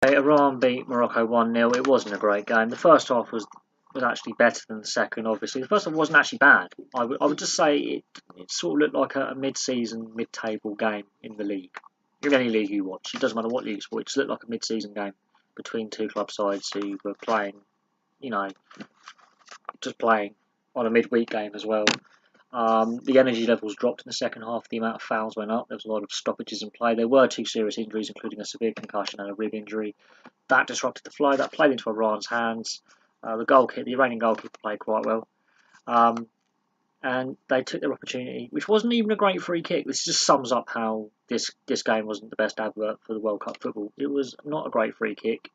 Iran beat Morocco 1-0. It wasn't a great game. The first half was actually better than the second, obviously. The first half wasn't actually bad. I would just say it sort of looked like a mid-season, mid-table game in the league. In any league you watch. It doesn't matter what league you watch. It just looked like a mid-season game between two club sides who were playing, just playing on a midweek game as well. The energy levels dropped in the second half. The amount of fouls went up. There was a lot of stoppages in play. There were two serious injuries, including a severe concussion and a rib injury. That disrupted the flow. That played into Iran's hands. The Iranian goalkeeper played quite well. And they took their opportunity, which wasn't even a great free kick. This just sums up how this game wasn't the best advert for the World Cup football. It was not a great free kick.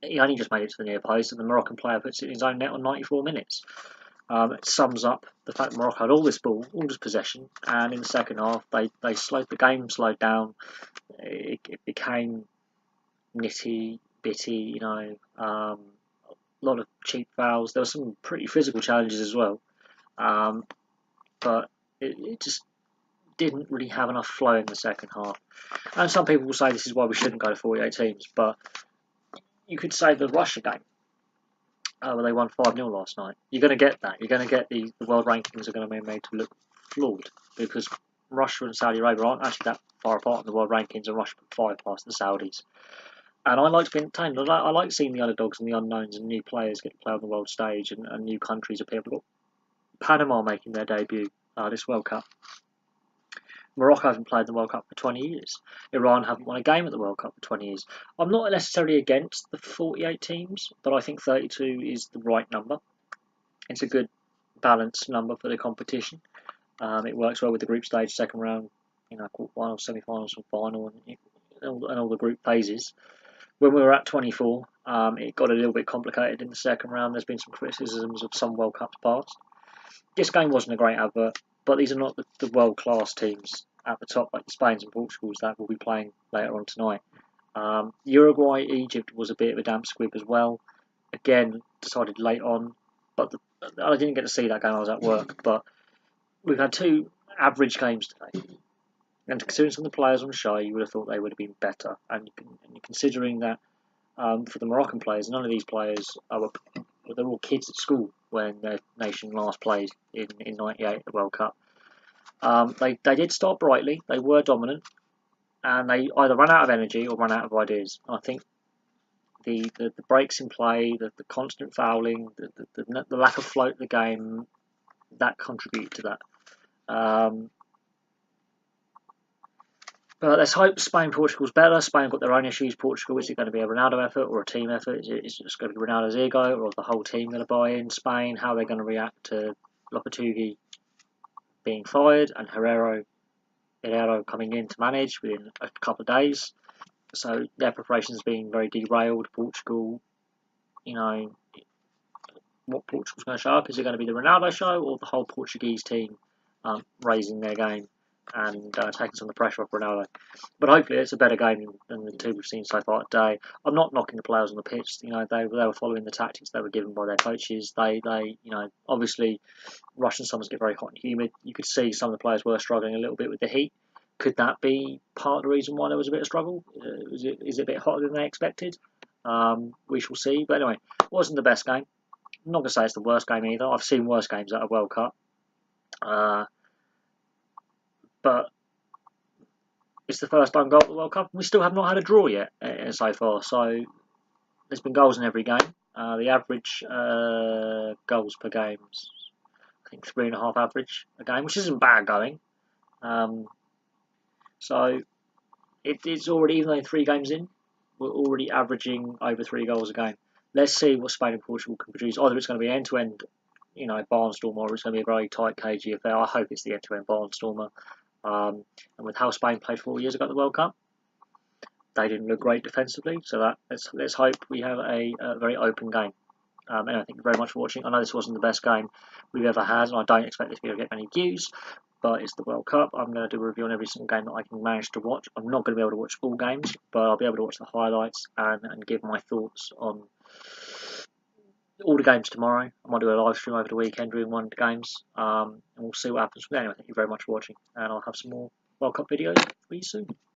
He only just made it to the near post, and the Moroccan player puts it in his own net on 94 minutes. It sums up the fact that Morocco had all this ball, all this possession, and in the second half they slowed the game, slowed down. It became nitty bitty, a lot of cheap fouls. There were some pretty physical challenges as well, but it just didn't really have enough flow in the second half. And some people will say this is why we shouldn't go to 48 teams, but you could say the Russia game, where they won 5-0 last night. You're going to get that. You're going to get the world rankings are going to be made to look flawed because Russia and Saudi Arabia aren't actually that far apart in the world rankings, and Russia put 5 past the Saudis. And I like to be entertained. I like seeing the underdogs and the unknowns and new players get to play on the world stage and new countries appear. We've got Panama making their debut this World Cup. Morocco haven't played the World Cup for 20 years. Iran haven't won a game at the World Cup for 20 years. I'm not necessarily against the 48 teams, but I think 32 is the right number. It's a good balanced number for the competition. It works well with the group stage, second round, quarterfinals, semi-finals, and final, and all the group phases. When we were at 24, it got a little bit complicated in the second round. There's been some criticisms of some World Cups past. This game wasn't a great advert, but these are not the world-class teams at the top, like the Spains and Portugals that will be playing later on tonight. Uruguay, Egypt was a bit of a damp squib as well. Again, decided late on, but I didn't get to see that game. I was at work, but we've had 2 average games today. And considering some of the players on the show, you would have thought they would have been better. And considering that for the Moroccan players, none of these players they're all kids at school when their nation last played in '98 at the World Cup. They did start brightly. They were dominant, and they either ran out of energy or ran out of ideas. And I think the breaks in play, the constant fouling, the lack of flow to the game, that contributed to that. But let's hope Spain-Portugal's better. Spain got their own issues. Portugal, is it going to be a Ronaldo effort or a team effort? Is it just going to be Ronaldo's ego, or the whole team going to buy in? Spain, how are they going to react to Lopetegui being fired and Herrero coming in to manage within a couple of days? So their preparations being very derailed. Portugal, what Portugal's going to show up? Is it going to be the Ronaldo show or the whole Portuguese team raising their game and taking some of the pressure off Ronaldo? But hopefully it's a better game than the 2 we've seen so far today. I'm not knocking the players on the pitch. They were following the tactics they were given by their coaches. They obviously Russian summers get very hot and humid. You could see some of the players were struggling a little bit with the heat. Could that be part of the reason why there was a bit of struggle? Is it a bit hotter than they expected? We shall see. But anyway, it wasn't the best game. I'm not going to say it's the worst game either. I've seen worse games at a World Cup. But it's the first time goal at the World Cup. We still have not had a draw yet so far. So there's been goals in every game. The average goals per game is, I think, 3.5 average a game, which isn't bad going. So it's already, even though 3 games in, we're already averaging over 3 goals a game. Let's see what Spain and Portugal can produce. Either it's going to be end-to-end, barnstormer, or it's going to be a very tight, cagey affair. I hope it's the end-to-end barnstormer. And with how Spain played 4 years ago at the World Cup, they didn't look great defensively. So let's hope we have a very open game. Anyway, thank you very much for watching. I know this wasn't the best game we've ever had, and I don't expect this video to get many views, but it's the World Cup. I'm going to do a review on every single game that I can manage to watch. I'm not going to be able to watch all games, but I'll be able to watch the highlights and give my thoughts on all the games tomorrow. I might do a live stream over the weekend during one of the games, and we'll see what happens from there. Anyway, thank you very much for watching, and I'll have some more World Cup videos for you soon.